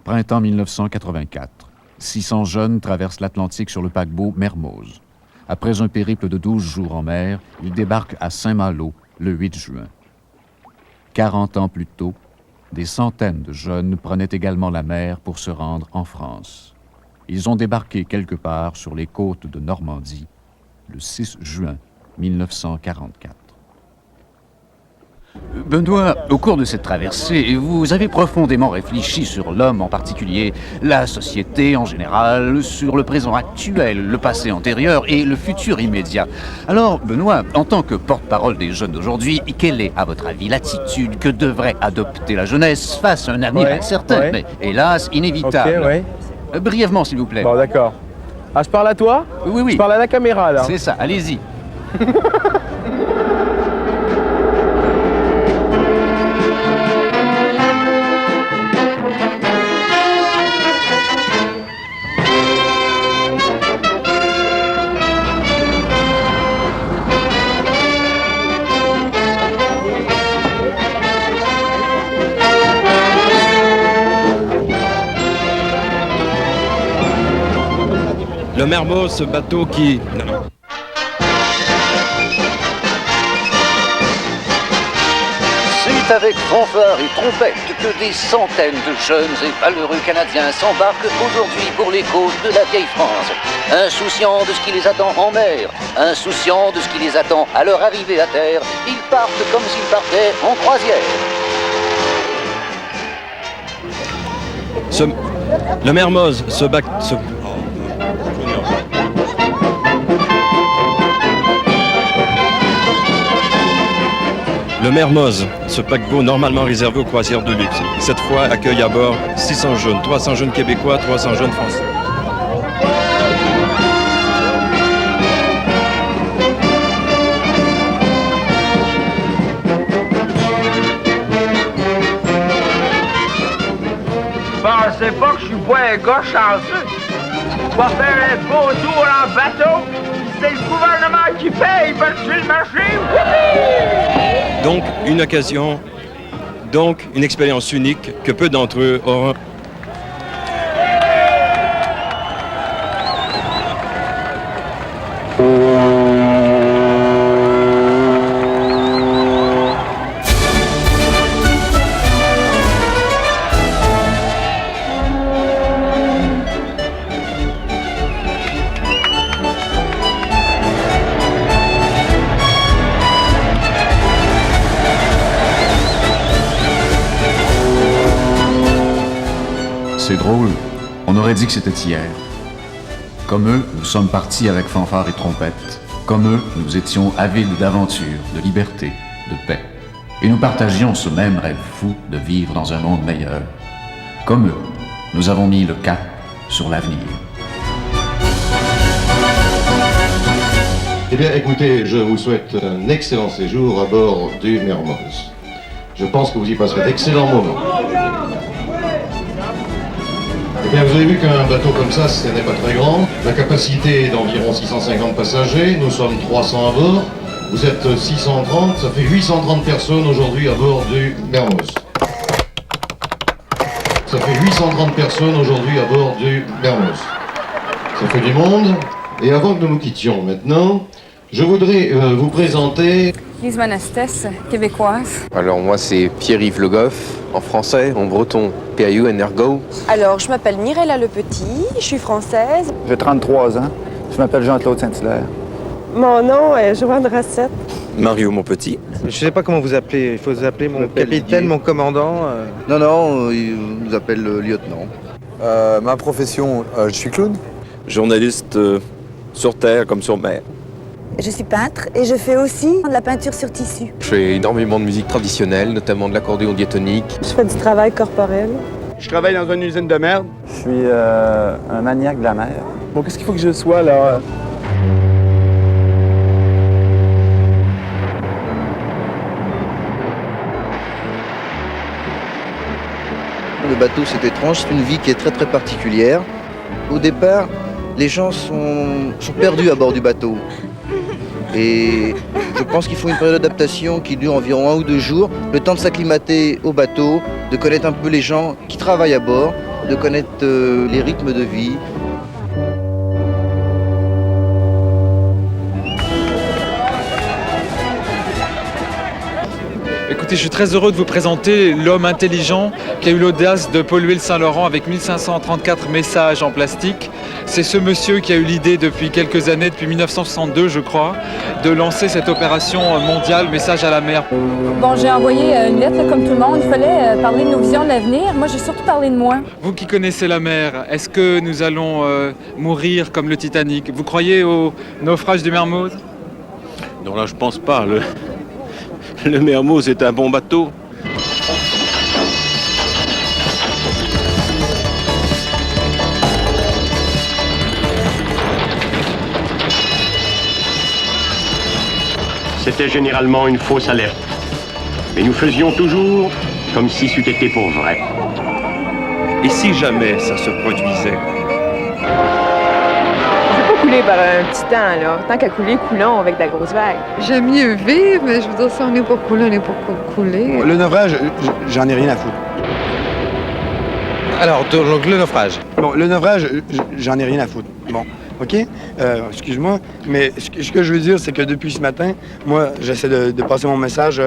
Printemps 1984. 600 jeunes traversent l'Atlantique sur le paquebot Mermoz. Après un périple de 12 jours en mer, ils débarquent à Saint-Malo le 8 juin. 40 ans plus tôt, des centaines de jeunes prenaient également la mer pour se rendre en France. Ils ont débarqué quelque part sur les côtes de Normandie le 6 juin 1944. Benoît, au cours de cette traversée, vous avez profondément réfléchi sur l'homme en particulier, la société en général, sur le présent actuel, le passé antérieur et le futur immédiat. Alors, Benoît, en tant que porte-parole des jeunes d'aujourd'hui, quelle est, à votre avis, l'attitude que devrait adopter la jeunesse face à un avenir incertain, mais hélas inévitable? Brièvement, s'il vous plaît. Bon, d'accord. Ah, je parle à toi? Oui. Je parle à la caméra, là. C'est ça, allez-y. Le Mermoz, ce bateau qui... C'est avec fanfare et trompette que des centaines de jeunes et valeureux Canadiens s'embarquent aujourd'hui pour les côtes de la vieille France. Insouciants de ce qui les attend en mer, insouciants de ce qui les attend à leur arrivée à terre, ils partent comme s'ils partaient en croisière. Le Mermoz, ce bateau... Le Mermoz, ce paquebot normalement réservé aux croisières de luxe, cette fois accueille à bord 600 jeunes, 300 jeunes québécois, 300 jeunes français. Pensez pas que je suis pas un gars chanceux. Je vais faire un beau tour en bateau. C'est le gouvernement qui paye parce que c'est le marché. Donc, une occasion, donc une expérience unique que peu d'entre eux auront. C'est drôle, on aurait dit que c'était hier. Comme eux, nous sommes partis avec fanfare et trompette. Comme eux, nous étions avides d'aventure, de liberté, de paix. Et nous partagions ce même rêve fou de vivre dans un monde meilleur. Comme eux, nous avons mis le cap sur l'avenir. Eh bien, écoutez, je vous souhaite un excellent séjour à bord du Mermoz. Je pense que vous y passerez d'excellents moments. Eh bien, vous avez vu qu'un bateau comme ça, ce n'est pas très grand. La capacité est d'environ 650 passagers. Nous sommes 300 à bord. Vous êtes 630. Ça fait 830 personnes aujourd'hui à bord du Mermoz. Ça fait 830 personnes aujourd'hui à bord du Mermoz. Ça fait du monde. Et avant que nous nous quittions maintenant, je voudrais vous présenter... Lise Monastès, québécoise. Alors moi c'est Pierre-Yves Le Goff, en français, en breton, PAU, Energo. Alors je m'appelle Mirella Le Petit, je suis française. J'ai 33 ans, je m'appelle Jean-Claude Saint-Hilaire. Mon nom est Joanne Rassette. Mario Monpetit. Je sais pas comment vous appelez, il faut vous appeler mon capitaine, Didier. Mon commandant. Non, il nous appelle le lieutenant. Ma profession, je suis clown. Journaliste sur terre comme sur mer. Je suis peintre et je fais aussi de la peinture sur tissu. Je fais énormément de musique traditionnelle, notamment de l'accordéon diatonique. Je fais du travail corporel. Je travaille dans une usine de merde. Je suis un maniaque de la mer. Bon, qu'est-ce qu'il faut que je sois, là? Le bateau, c'est étrange, c'est une vie qui est très très particulière. Au départ, les gens sont perdus à bord du bateau. Et je pense qu'il faut une période d'adaptation qui dure environ 1 ou 2 jours, le temps de s'acclimater au bateau, de connaître un peu les gens qui travaillent à bord de connaître les rythmes de vie. Écoutez, je suis très heureux de vous présenter l'homme intelligent qui a eu l'audace de polluer le Saint-Laurent avec 1534 messages en plastique. C'est ce monsieur qui a eu l'idée depuis quelques années, depuis 1962 je crois, de lancer cette opération mondiale Message à la mer. Bon, j'ai envoyé une lettre comme tout le monde. Il fallait parler de nos visions de l'avenir. Moi, j'ai surtout parlé de moi. Vous qui connaissez la mer, est-ce que nous allons mourir comme le Titanic? Vous croyez au naufrage du Mermoz? Non, là je pense pas. Le Mermoz est un bon bateau. C'était généralement une fausse alerte. Mais nous faisions toujours comme si c'eût été pour vrai. Et si jamais ça se produisait? Couler par un petit temps, là. Tant qu'à couler, coulons avec de la grosse vague. J'aime mieux vivre, mais je veux dire, si on n'est pas coulé, on n'est pas coulé. Le naufrage, j'en ai rien à foutre. Alors, donc le naufrage. Bon, le naufrage, j'en ai rien à foutre. Bon, OK? Excuse-moi, mais ce que je veux dire, c'est que depuis ce matin, moi, j'essaie de passer mon message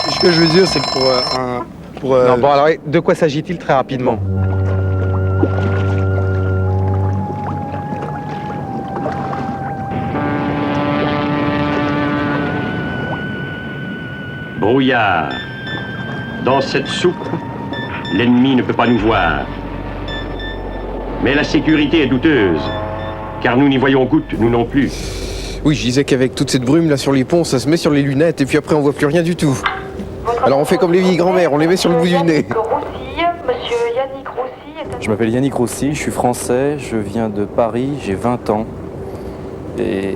ce que je veux dire, c'est que Non, bon, alors, de quoi s'agit-il très rapidement? Brouillard. Dans cette soupe, l'ennemi ne peut pas nous voir. Mais la sécurité est douteuse, car nous n'y voyons goutte, nous non plus. Oui, je disais qu'avec toute cette brume là sur les ponts, ça se met sur les lunettes et puis après on voit plus rien du tout. Alors on fait comme les vieilles grand-mères, on les met sur le bout du nez. Je m'appelle Yannick Rossi, je suis français, je viens de Paris, j'ai 20 ans. Et...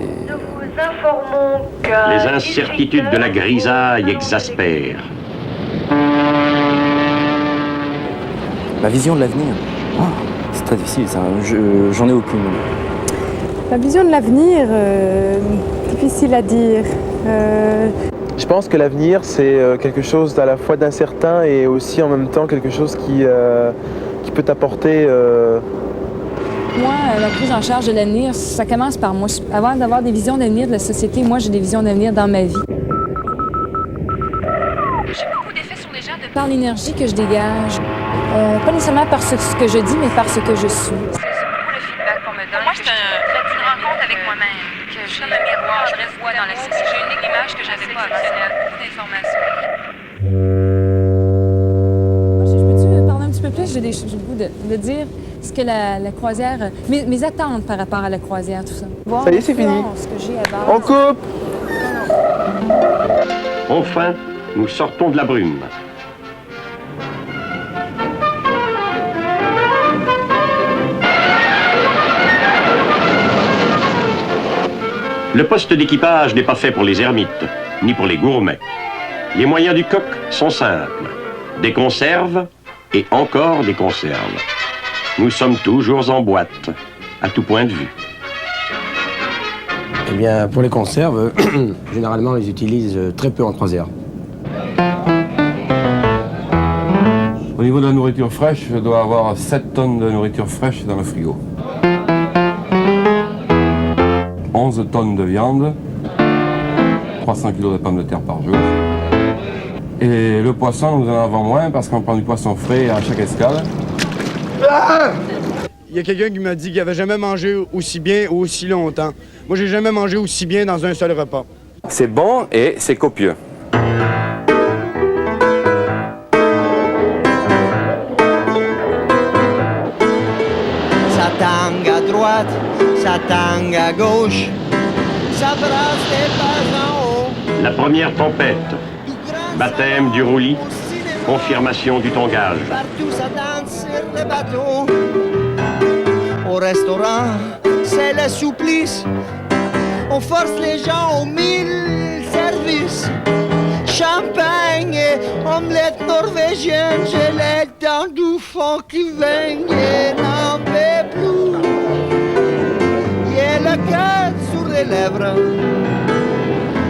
Les incertitudes de la grisaille exaspèrent. Ma vision de l'avenir, c'est très difficile, ça. J'en ai aucune. La vision de l'avenir, difficile à dire. Je pense que l'avenir, c'est quelque chose à la fois d'incertain et aussi en même temps quelque chose qui peut t'apporter... Moi, la prise en charge de l'avenir, ça commence par moi. Avant d'avoir des visions d'avenir de la société, moi, j'ai des visions d'avenir dans ma vie. J'ai beaucoup d'effets sur les gens par l'énergie que je dégage. Pas nécessairement par ce que je dis, mais par ce que je suis. C'est beaucoup le feedback qu'on me donne. Moi, c'est une rencontre avec moi-même, que je comme un miroir, je revois dans la société. J'ai une image que j'avais pas avant, beaucoup d'informations. Je peux-tu parler un petit peu plus? J'ai le goût de dire ce que la croisière... Mes attentes par rapport à la croisière, tout ça. Voir ça y est, c'est fini. Ce que j'ai à base. On coupe! Enfin, nous sortons de la brume. Le poste d'équipage n'est pas fait pour les ermites, ni pour les gourmets. Les moyens du coq sont simples. Des conserves et encore des conserves. Nous sommes toujours en boîte, à tout point de vue. Eh bien, pour les conserves, généralement, on les utilise très peu en croisière. Au niveau de la nourriture fraîche, je dois avoir 7 tonnes de nourriture fraîche dans le frigo. 11 tonnes de viande, 300 kg de pommes de terre par jour. Et le poisson, nous en avons moins parce qu'on prend du poisson frais à chaque escale. Il y a quelqu'un qui m'a dit qu'il n'avait jamais mangé aussi bien ou aussi longtemps. Moi, j'ai jamais mangé aussi bien dans un seul repas. C'est bon et c'est copieux. Ça tangue à droite, ça tangue à gauche, ça brasse des pas en haut. La première tempête, baptême du roulis, confirmation du tangage. Partout ça danse sur les bateaux. Au restaurant, c'est le supplice. On force les gens aux 1000 services. Champagne et omelette norvégienne, j'ai les dents du fond qui baignent et n'en peut plus. Et le cœur sur les lèvres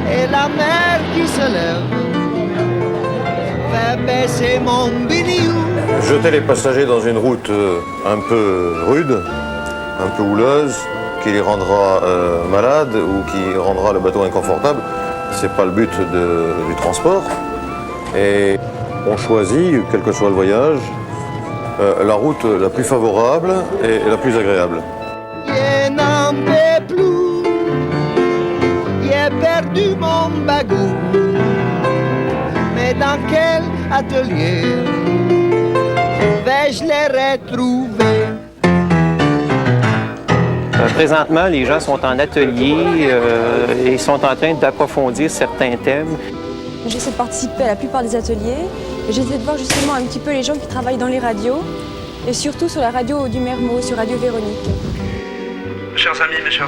et la mer qui se lève. baisser mon biniou. Jeter les passagers dans une route un peu rude, un peu houleuse, qui les rendra malades ou qui rendra le bateau inconfortable, c'est pas le but du transport. Et on choisit, quel que soit le voyage, la route la plus favorable et la plus agréable. Je n'en peux plus, j'ai perdu mon bagot. Mais dans quel atelier vais-je les retrouver? Présentement, les gens sont en atelier et sont en train d'approfondir certains thèmes. J'essaie de participer à la plupart des ateliers. J'essaie de voir justement un petit peu les gens qui travaillent dans les radios et surtout sur la radio du Mermoz, sur Radio Véronique. Mes chers amis, nous sommes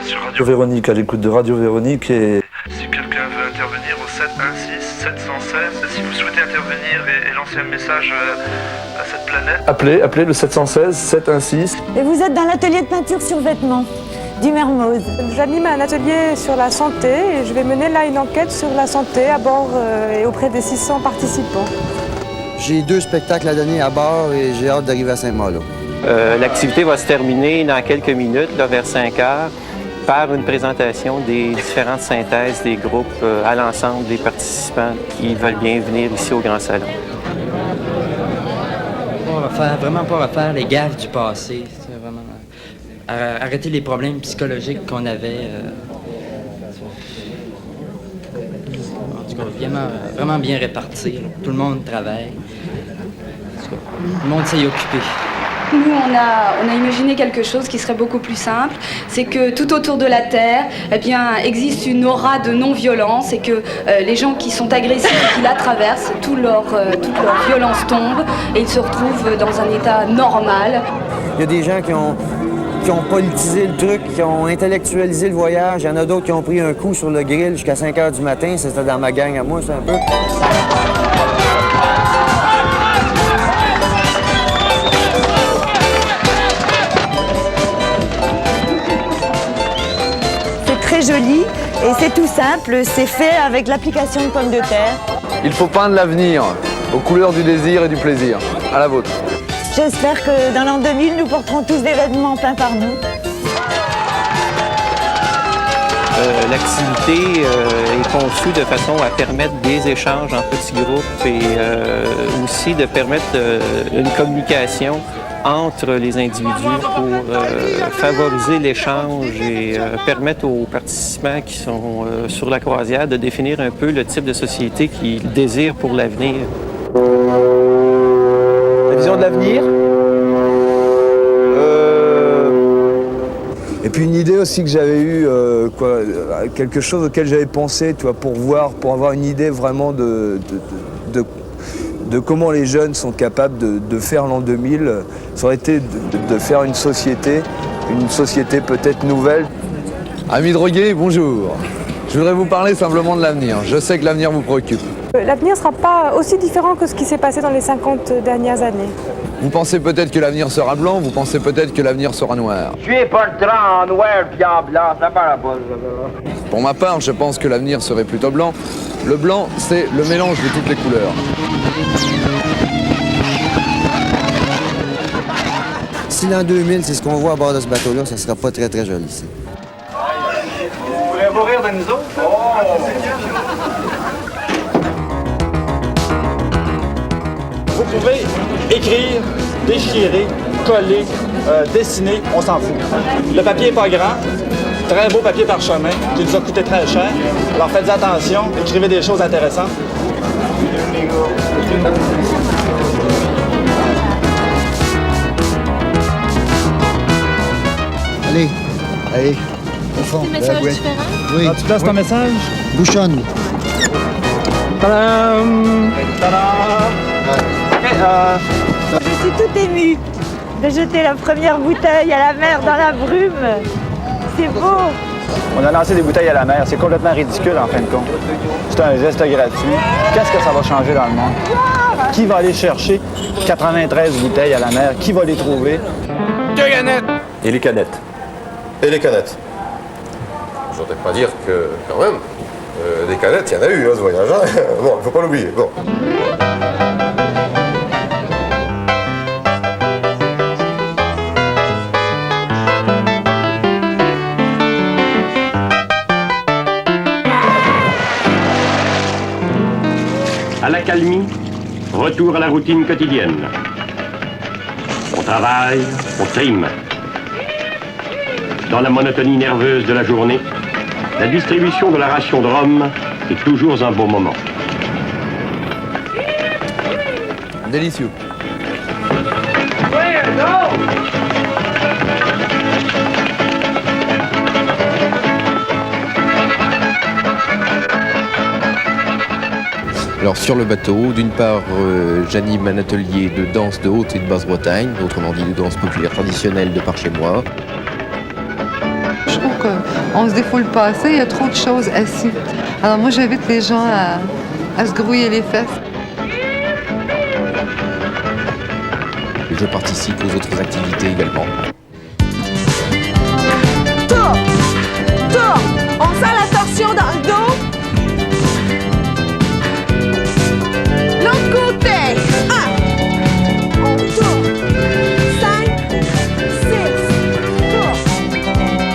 sur Radio Véronique, à l'écoute de Radio Véronique et... Si quelqu'un veut intervenir au 716 716, si vous souhaitez intervenir et lancer un message à cette planète... Appelez le 716 716. Et vous êtes dans l'atelier de peinture sur vêtements du Mermoz. J'anime un atelier sur la santé et je vais mener là une enquête sur la santé à bord et auprès des 600 participants. J'ai 2 spectacles à donner à bord et j'ai hâte d'arriver à Saint-Malo. L'activité va se terminer dans quelques minutes, là, vers 5 heures, par une présentation des différentes synthèses des groupes à l'ensemble des participants qui veulent bien venir ici au Grand Salon. On va vraiment pas refaire les gaffes du passé. C'est vraiment arrêter les problèmes psychologiques qu'on avait. En tout cas, vraiment bien répartis. Tout le monde travaille. En tout cas, tout le monde s'est occupé. Nous, on a imaginé quelque chose qui serait beaucoup plus simple. C'est que tout autour de la Terre, eh bien, existe une aura de non-violence et que les gens qui sont agressifs et qui la traversent, toute leur violence tombe et ils se retrouvent dans un état normal. Il y a des gens qui ont politisé le truc, qui ont intellectualisé le voyage. Il y en a d'autres qui ont pris un coup sur le grill jusqu'à 5 h du matin. C'était dans ma gang à moi, c'est un peu. Très joli et c'est tout simple, c'est fait avec l'application de pommes de terre. Il faut peindre l'avenir aux couleurs du désir et du plaisir. À la vôtre. J'espère que dans l'an 2000, nous porterons tous des vêtements peints par nous. L'activité est conçue de façon à permettre des échanges en petits groupes et aussi de permettre une communication entre les individus pour favoriser l'échange et permettre aux participants qui sont sur la croisière de définir un peu le type de société qu'ils désirent pour l'avenir. La vision de l'avenir. Et puis une idée aussi que j'avais eue, quelque chose auquel j'avais pensé, tu vois, pour avoir une idée vraiment de comment les jeunes sont capables de faire l'an 2000, ça aurait été de faire une société peut-être nouvelle. Amis drogués, bonjour. Je voudrais vous parler simplement de l'avenir. Je sais que l'avenir vous préoccupe. L'avenir ne sera pas aussi différent que ce qui s'est passé dans les 50 dernières années. Vous pensez peut-être que l'avenir sera blanc, vous pensez peut-être que l'avenir sera noir. Je suis pas le train en noir puis en blanc, ça va pas. Pour ma part, je pense que l'avenir serait plutôt blanc. Le blanc, c'est le mélange de toutes les couleurs. Si l'an 2000, c'est ce qu'on voit à bord de ce bateau-là, ça sera pas très très joli ici. Vous pourrez vous rire de nous autres? Vous pouvez écrire, déchirer, coller, dessiner, on s'en fout. Le papier n'est pas grand, très beau papier parchemin qui nous a coûté très cher. Alors faites attention, écrivez des choses intéressantes. Allez, au fond. Un message différent? Oui. Tu places ton message? Bouchonne. Tadam! Tadam! Je suis toute émue de jeter la première bouteille à la mer dans la brume. C'est beau. On a lancé des bouteilles à la mer. C'est complètement ridicule en fin de compte. C'est un geste gratuit. Qu'est-ce que ça va changer dans le monde? Qui va aller chercher 93 bouteilles à la mer? Qui va les trouver? 2 canettes! Et les canettes. Et les canettes. Je voudrais pas dire que, quand même, Des canettes, il y en a eu, ce voyage. Hein. Bon, il ne faut pas l'oublier. Bon. À l'accalmie, retour à la routine quotidienne. On travaille, on trime. Dans la monotonie nerveuse de la journée, la distribution de la ration de rhum est toujours un beau moment. Délicieux. Alors sur le bateau, d'une part, j'anime un atelier de danse de Haute et de Basse-Bretagne, autrement dit de danse populaire traditionnelle de par chez moi. Je trouve qu'on se défoule pas assez, il y a trop de choses assis. Alors moi, j'invite les gens à se grouiller les fesses. Je participe aux autres activités également. Tour! Tour! On sent la torsion dans le dos. L'autre côté. 1. On tourne. 5, 6. Tour.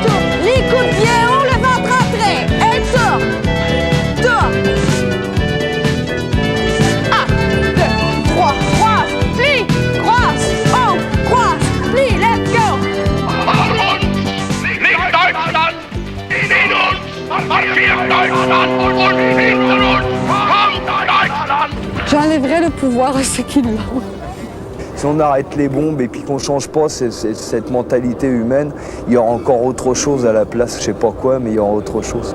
Tour. Les coudes bien haut, le ventre entré. Et tour. Tour. 1, 2, 3. Croise. Plie. Croise. Oh. Croise. Plie. Let's go. J'enlèverais le pouvoir à ceux qui l'ont. Si on arrête les bombes et puis qu'on ne change pas cette mentalité humaine, il y aura encore autre chose à la place, je ne sais pas quoi, mais il y aura autre chose.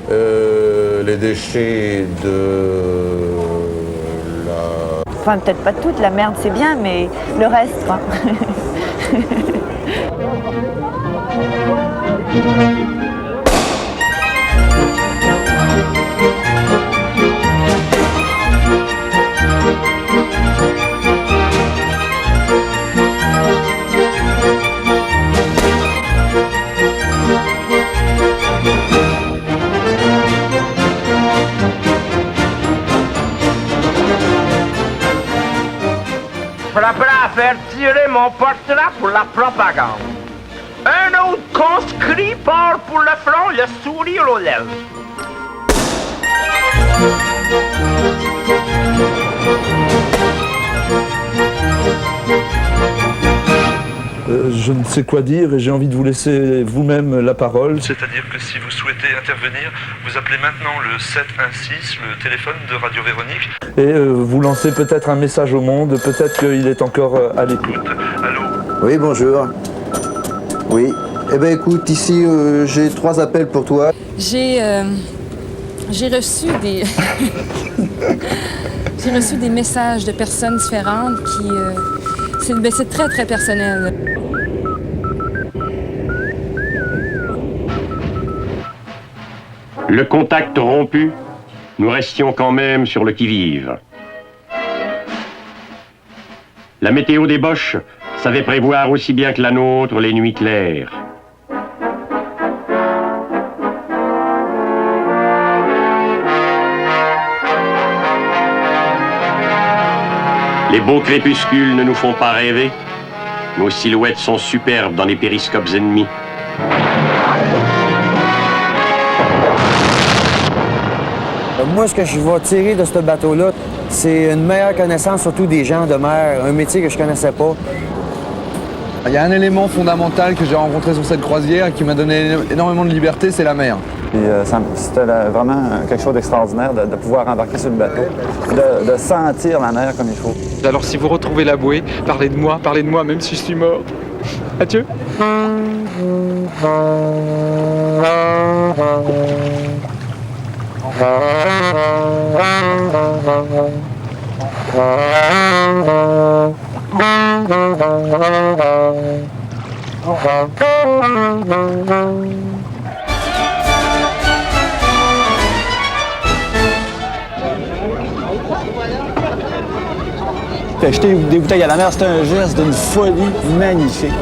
Les déchets de la... Enfin, peut-être pas toute la merde, c'est bien, mais le reste, quoi. Je suis prêt à faire tirer mon portrait pour la propagande. Un autre conscrit part pour le front, le sourire aux lèvres. Je ne sais quoi dire et j'ai envie de vous laisser vous-même la parole. C'est-à-dire que si vous souhaitez intervenir, vous appelez maintenant le 716, le téléphone de Radio Véronique. Et vous lancez peut-être un message au monde, peut-être qu'il est encore à l'écoute. Allô? Oui, bonjour. Oui. Eh bien écoute, ici j'ai 3 appels pour toi. J'ai reçu des... J'ai reçu des messages de personnes différentes qui... c'est très, très personnel. Le contact rompu, nous restions quand même sur le qui-vive. La météo des Boches savait prévoir aussi bien que la nôtre les nuits claires. Les beaux crépuscules ne nous font pas rêver. Nos silhouettes sont superbes dans les périscopes ennemis. Moi, ce que je vais tirer de ce bateau-là, c'est une meilleure connaissance surtout des gens de mer, un métier que je connaissais pas. Il y a un élément fondamental que j'ai rencontré sur cette croisière et qui m'a donné énormément de liberté, c'est la mer. C'était vraiment quelque chose d'extraordinaire de pouvoir embarquer sur le bateau, de sentir la mer comme il faut. Alors si vous retrouvez la bouée, parlez de moi même si je suis mort. Adieu. Jeter des bouteilles à la mer, c'est un geste d'une folie magnifique.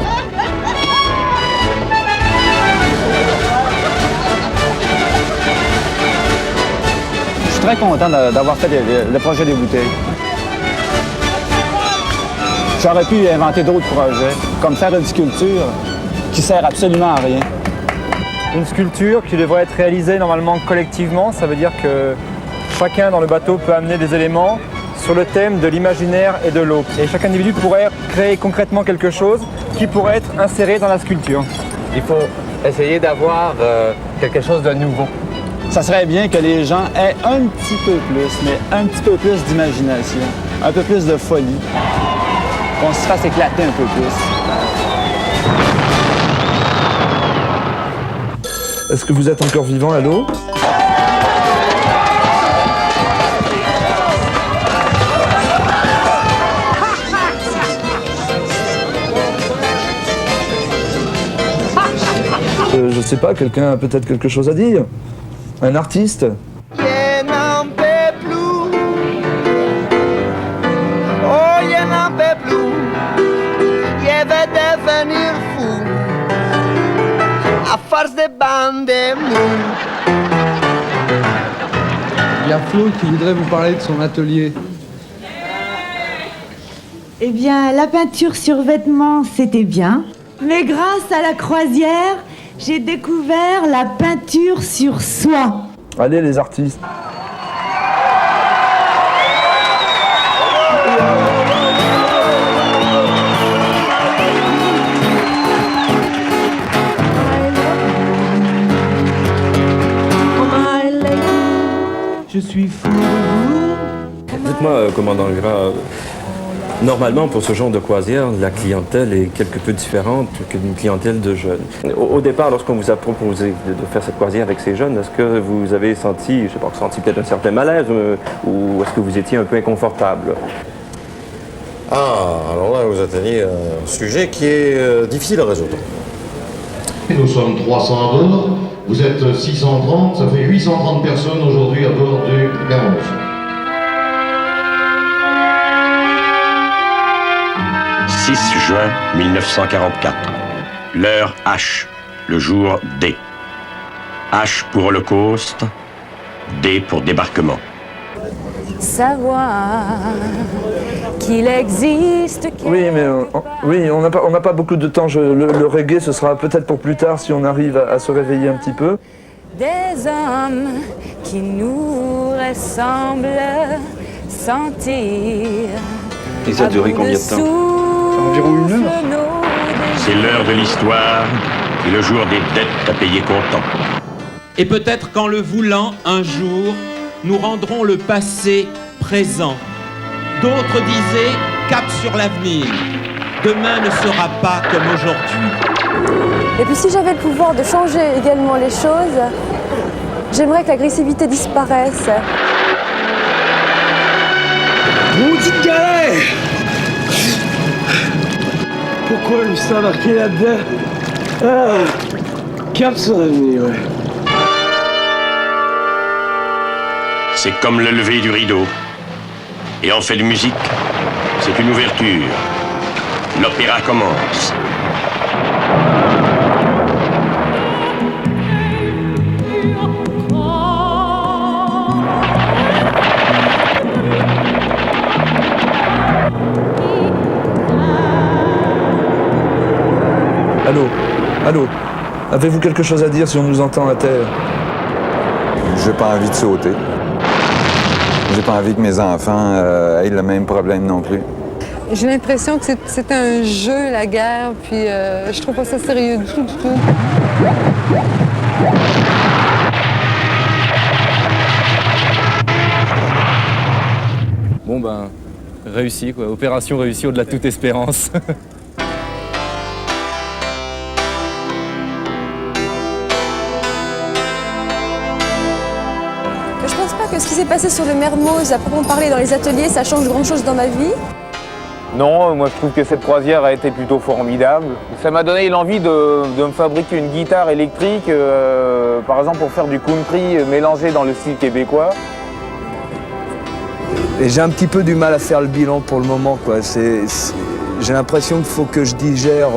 très content d'avoir fait le projet des bouteilles. J'aurais pu inventer d'autres projets, comme faire une sculpture qui sert absolument à rien. Une sculpture qui devrait être réalisée normalement collectivement, ça veut dire que chacun dans le bateau peut amener des éléments sur le thème de l'imaginaire et de l'eau. Et chaque individu pourrait créer concrètement quelque chose qui pourrait être inséré dans la sculpture. Il faut essayer d'avoir quelque chose de nouveau. Ça serait bien que les gens aient un petit peu plus, mais un petit peu plus d'imagination, un peu plus de folie, qu'on se fasse éclater un peu plus. Est-ce que vous êtes encore vivant, allô? Je sais pas, quelqu'un a peut-être quelque chose à dire? Un artiste? Je n'en peux plus. Oh, je n'en peux plus. Je vais devenir fou. À force de bande de mou. Il y a Flo qui voudrait vous parler de son atelier. Eh bien, la peinture sur vêtements, c'était bien. Mais grâce à la croisière, j'ai découvert la peinture sur soie. Allez, les artistes. Je suis fou de vous. Dites-moi, commandant Gras, normalement pour ce genre de croisière, la clientèle est quelque peu différente qu'une clientèle de jeunes. Au départ, lorsqu'on vous a proposé de faire cette croisière avec ces jeunes, est-ce que vous avez senti, je sais pas, peut-être un certain malaise ou est-ce que vous étiez un peu inconfortable? Ah, alors là, vous atteignez un sujet qui est difficile à résoudre. Nous sommes 300 à bord, vous êtes 630, ça fait 830 personnes aujourd'hui à bord du Garros. « 6 juin 1944. L'heure H, le jour D. H pour Holocauste, D pour débarquement. Savoir qu'il existe... Oui, mais on n'a pas beaucoup de temps. Le reggae, ce sera peut-être pour plus tard si on arrive à se réveiller un petit peu. Des hommes qui nous ressemblent, sentir... Et ça a duré combien de temps? Environ 1 heure. C'est l'heure de l'histoire et le jour des dettes à payer comptant. Et peut-être qu'en le voulant, un jour, nous rendrons le passé présent. D'autres disaient cap sur l'avenir. Demain ne sera pas comme aujourd'hui. Et puis si j'avais le pouvoir de changer également les choses, j'aimerais que l'agressivité disparaisse. Maudite galère! Pourquoi je suis embarqué là-dedans? Cap sur l'avenir, ouais. C'est comme le lever du rideau. Et en fait de musique, c'est une ouverture. L'opéra commence. Allô? Allô? Avez-vous quelque chose à dire si on nous entend à terre? J'ai pas envie de sauter. J'ai pas envie que mes enfants aient le même problème non plus. J'ai l'impression que c'est un jeu, la guerre, puis je trouve pas ça sérieux du tout, du tout. Bon ben, réussi quoi, opération réussie au-delà de toute espérance. Je pense pas que ce qui s'est passé sur le Mermoz, à proprement parler dans les ateliers, ça change grand chose dans ma vie. Non, moi je trouve que cette croisière a été plutôt formidable. Ça m'a donné l'envie de me fabriquer une guitare électrique, par exemple pour faire du country mélangé dans le style québécois. Et j'ai un petit peu du mal à faire le bilan pour le moment, quoi. J'ai l'impression qu'il faut que je digère.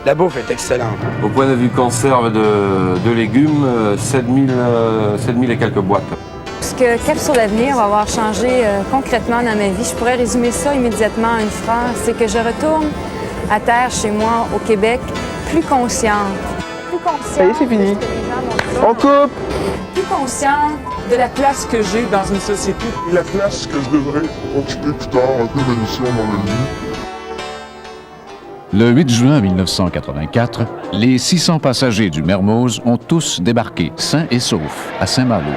La bouffe est excellente. Au point de vue conserve de légumes, 7000 et quelques boîtes. Ce que Cap sur l'avenir va avoir changé concrètement dans ma vie, je pourrais résumer ça immédiatement en une phrase, c'est que je retourne à terre chez moi, au Québec, plus consciente. Plus consciente. Ça y est, c'est fini. On coupe! Plus consciente de la place que j'ai dans une société. La place que je devrais occuper plus tard, un peu ma mission dans la vie. Le 8 juin 1984, les 600 passagers du Mermoz ont tous débarqué, sains et saufs, à Saint-Malo.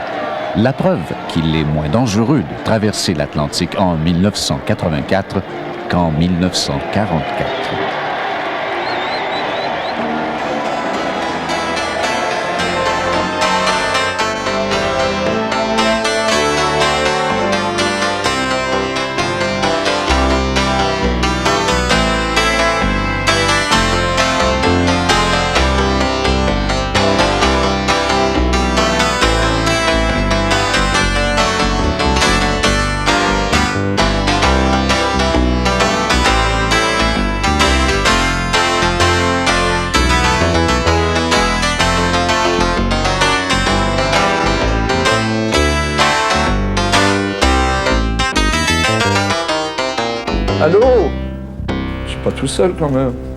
La preuve qu'il est moins dangereux de traverser l'Atlantique en 1984 qu'en 1944. Allô? Je suis pas tout seul quand même.